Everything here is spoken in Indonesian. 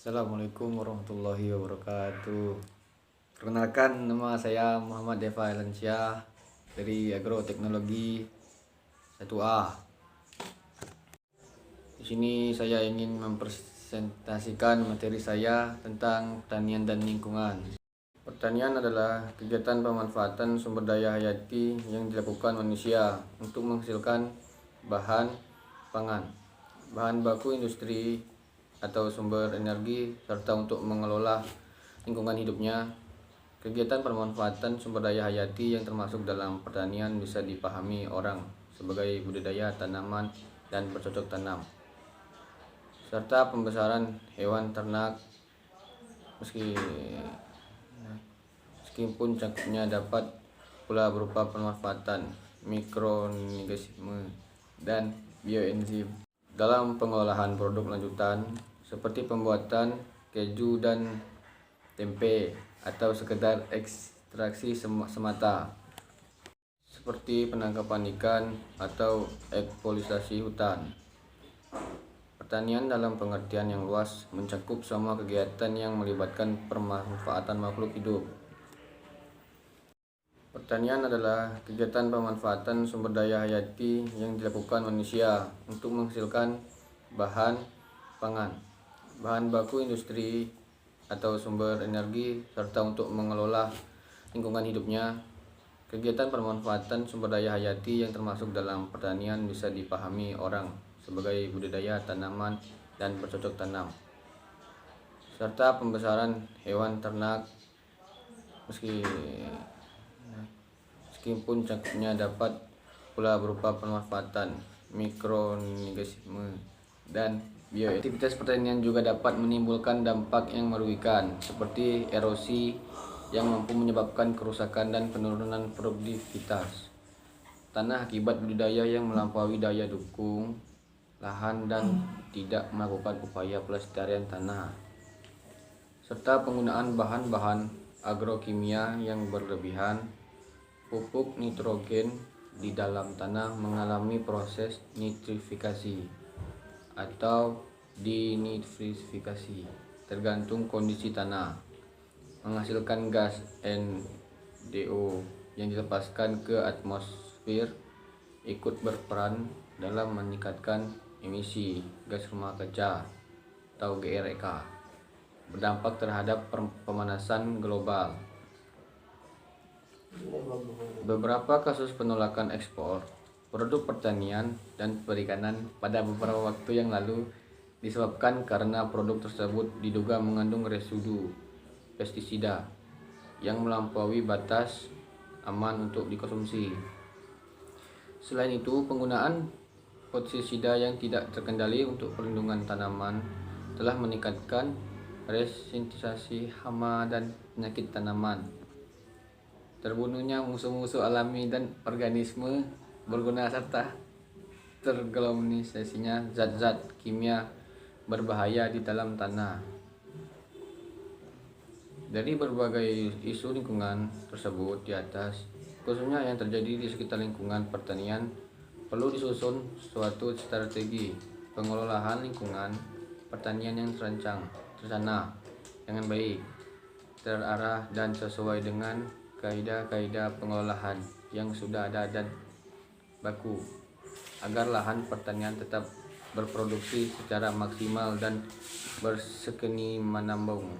Assalamualaikum warahmatullahi wabarakatuh. Perkenalkan, nama saya Muhammad Deva Elansyah dari Agroteknologi 1A. Di sini saya ingin mempresentasikan materi saya tentang pertanian dan lingkungan. Pertanian adalah kegiatan pemanfaatan sumber daya hayati yang dilakukan manusia untuk menghasilkan bahan pangan, bahan baku industri atau sumber energi, serta untuk mengelola lingkungan hidupnya. Kegiatan pemanfaatan sumber daya hayati yang termasuk dalam pertanian bisa dipahami orang sebagai budidaya tanaman dan bercocok tanam, serta pembesaran hewan ternak, meskipun cangkupnya dapat pula berupa pemanfaatan mikroorganisme dan bioenzim dalam pengolahan produk lanjutan seperti pembuatan keju dan tempe, atau sekedar ekstraksi semata seperti penangkapan ikan atau eksplorasi hutan. Pertanian dalam pengertian yang luas mencakup semua kegiatan yang melibatkan pemanfaatan makhluk hidup. Pertanian adalah kegiatan pemanfaatan sumber daya hayati yang dilakukan manusia untuk menghasilkan bahan pangan, bahan baku industri atau sumber energi, serta untuk mengelola lingkungan hidupnya. Kegiatan pemanfaatan sumber daya hayati yang termasuk dalam pertanian bisa dipahami orang sebagai budidaya tanaman dan bercocok tanam, serta pembesaran hewan ternak, meskipun cangkupnya dapat pula berupa pemanfaatan mikroorganisme dan bioaktivitas. Pertanian juga dapat menimbulkan dampak yang merugikan seperti erosi yang mampu menyebabkan kerusakan dan penurunan produktivitas tanah akibat budidaya yang melampaui daya dukung lahan dan tidak melakukan upaya pelestarian tanah, serta penggunaan bahan-bahan agrokimia yang berlebihan. Pupuk nitrogen di dalam tanah mengalami proses nitrifikasi atau denitrifikasi tergantung kondisi tanah, menghasilkan gas NO yang dilepaskan ke atmosfer, ikut berperan dalam meningkatkan emisi gas rumah kaca atau GREK, berdampak terhadap pemanasan global. Beberapa kasus penolakan ekspor produk pertanian dan perikanan pada beberapa waktu yang lalu disebabkan karena produk tersebut diduga mengandung residu pestisida yang melampaui batas aman untuk dikonsumsi. Selain itu, penggunaan pestisida yang tidak terkendali untuk perlindungan tanaman telah meningkatkan resistensi hama dan penyakit tanaman, terbunuhnya musuh-musuh alami dan organisme berguna, serta terglomerasinya zat-zat kimia berbahaya di dalam tanah. Dari berbagai isu lingkungan tersebut di atas, khususnya yang terjadi di sekitar lingkungan pertanian, perlu disusun suatu strategi pengelolaan lingkungan pertanian yang terencana dengan baik, terarah dan sesuai dengan kaidah-kaidah pengelolaan yang sudah ada dan baku, agar lahan pertanian tetap berproduksi secara maksimal dan berkesinambungan.